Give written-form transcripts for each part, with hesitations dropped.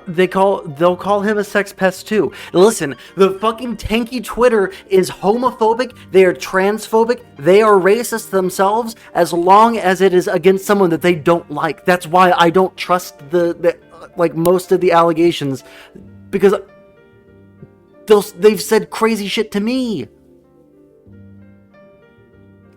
They'll call him a sex pest too. Listen, the fucking Tankie Twitter is homophobic, they are transphobic, they are racist themselves as long as it is against someone that they don't like. That's why I don't trust the most of the allegations, because they've said crazy shit to me.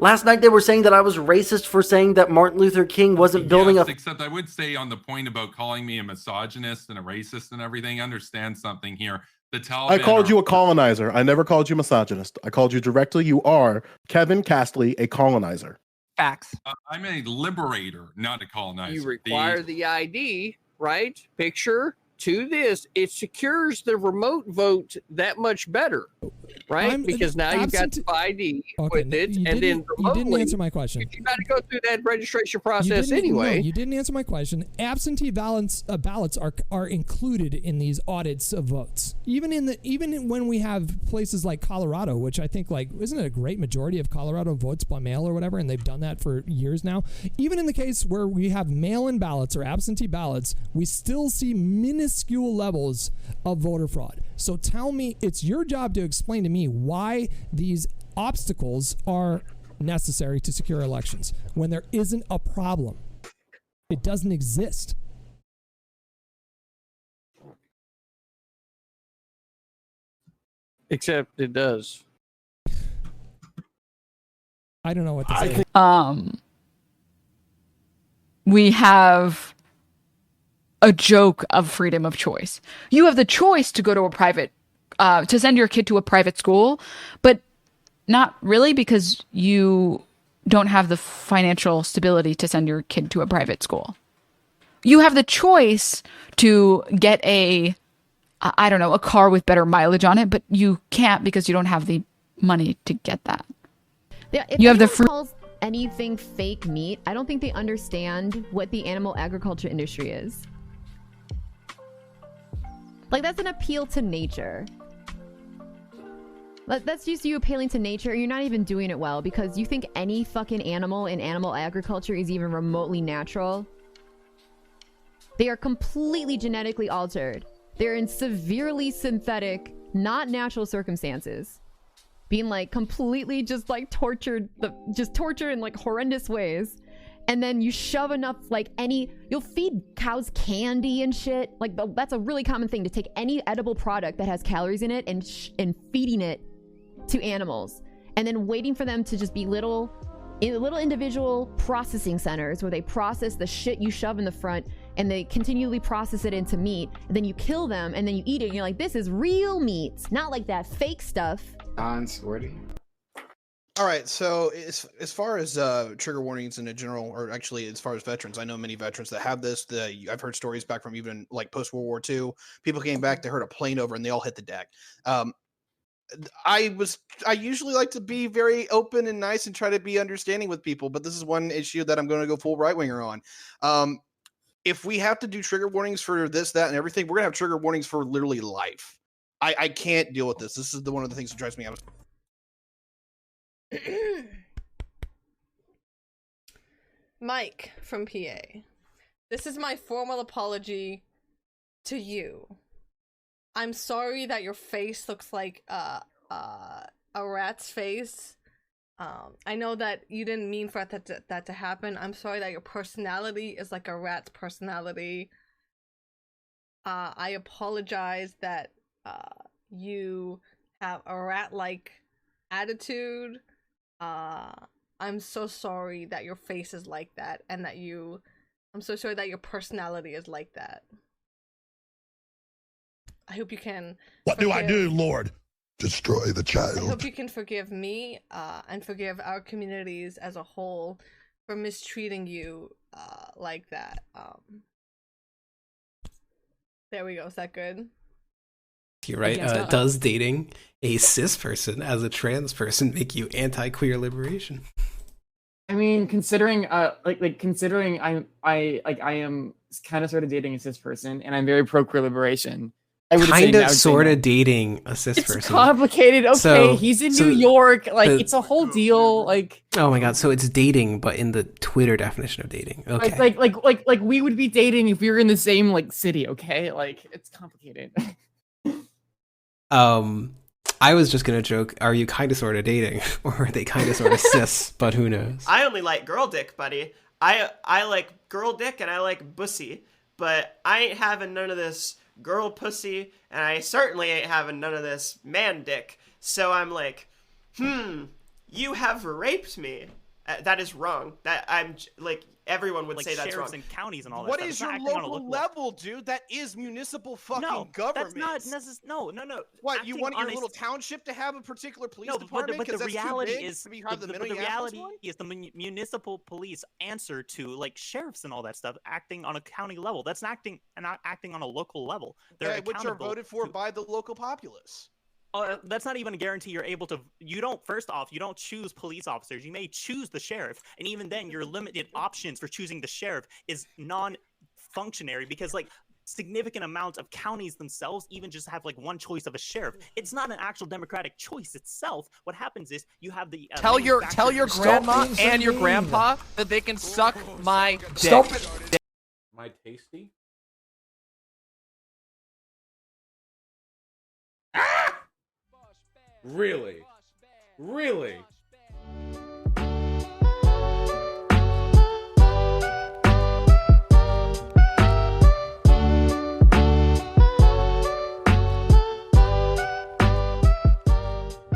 Last night they were saying that I was racist for saying that Martin Luther King wasn't building except I would say on the point about calling me a misogynist and a racist and everything, understand something here. The Taliban I called you a colonizer. I never called you misogynist. I called you directly. You are Kevin Castley, a colonizer. Facts. I'm a liberator, not a colonizer. You require the ID, right? Picture to this. It secures the remote vote that much better, right? Because now you've got the ID with it, and then you didn't answer my question. You got to go through that registration process anyway. No, you didn't answer my question. Absentee ballots are included in these audits of votes. Even when we have places like Colorado, which I think isn't it a great majority of Colorado votes by mail or whatever, and they've done that for years now. Even in the case where we have mail-in ballots or absentee ballots, we still see minuscule levels of voter fraud. So tell me, it's your job to explain to me why these obstacles are necessary to secure elections when there isn't a problem. It doesn't exist. Except it does. I don't know what to say. We have a joke of freedom of choice. You have the choice to go to a private, to send your kid to a private school, but not really, because you don't have the financial stability to send your kid to a private school. You have the choice to get a car with better mileage on it, but you can't because you don't have the money to get that. Yeah, you have the calls anything fake meat, I don't think they understand what the animal agriculture industry is. That's an appeal to nature. That's just you appealing to nature. You're not even doing it well because you think any fucking animal in animal agriculture is even remotely natural. They are completely genetically altered. They're in severely synthetic, not natural circumstances. Being completely just tortured, tortured in horrendous ways. And then you shove enough, you'll feed cows candy and shit. That's a really common thing, to take any edible product that has calories in it and feeding it to animals. And then waiting for them to just be little individual processing centers where they process the shit you shove in the front and they continually process it into meat. And then you kill them and then you eat it and you're like, this is real meat, not like that fake stuff. All right, so as far as trigger warnings in general, or actually as far as veterans, I know many veterans that have this. I've heard stories back from even post-World War II. People came back, they heard a plane over, and they all hit the deck. I usually like to be very open and nice and try to be understanding with people, but this is one issue that I'm going to go full right-winger on. If we have to do trigger warnings for this, that, and everything, we're going to have trigger warnings for literally life. I can't deal with this. This is one of the things that drives me out. Mike from PA. This is my formal apology to you. I'm sorry that your face looks like a rat's face. I know that you didn't mean for that to happen. I'm sorry that your personality is like a rat's personality. I apologize that you have a rat-like attitude. I'm so sorry that your face is like that, and I'm so sorry that your personality is like that. I hope you can. What do I do, Lord? Destroy the child. I hope you can forgive me, and forgive our communities as a whole for mistreating you, like that. There we go. Is that good? You're right. Does dating a cis person as a trans person make you anti-queer liberation? I mean, considering considering I am kind of sort of dating a cis person and I'm very pro queer liberation. kind of sort of dating a cis person. It's complicated. Okay, So- he's in so New York. Like, the- it's a whole deal. Like, Oh my god, so it's dating, but in the Twitter definition of dating. Okay. like we would be dating if we were in the same like city. Okay, like it's complicated. I was just gonna joke, are you kind of sort of dating? Or are they kind of sort of cis, but who knows? I only like girl dick, buddy. I like girl dick and I like bussy, but I ain't having none of this girl pussy, and I certainly ain't having none of this man dick. So I'm like, you have raped me. That is wrong. That I'm like, everyone would say that's wrong. And counties and all that What stuff. is It's your not acting on a local level, dude? That is municipal fucking government. That's not necessarily. No. What, you Acting want your on a little township to have a particular police No, department? but the 'Cause that's too reality big is to be have the the Minneapolis reality one? is the municipal police answer to like sheriffs and all that stuff, acting on a county level. That's not acting on a local level. They're Okay, which are accountable voted for to- by the local populace. That's not even a guarantee you're able to. You don't. First off, you don't choose police officers. You may choose the sheriff, and even then, your limited options for choosing the sheriff is non-functionary because like significant amounts of counties themselves even just have like one choice of a sheriff. It's not an actual democratic choice itself. What happens is you have the tell your grandma and your grandpa that they can suck my dick. My tasty. Really? Really?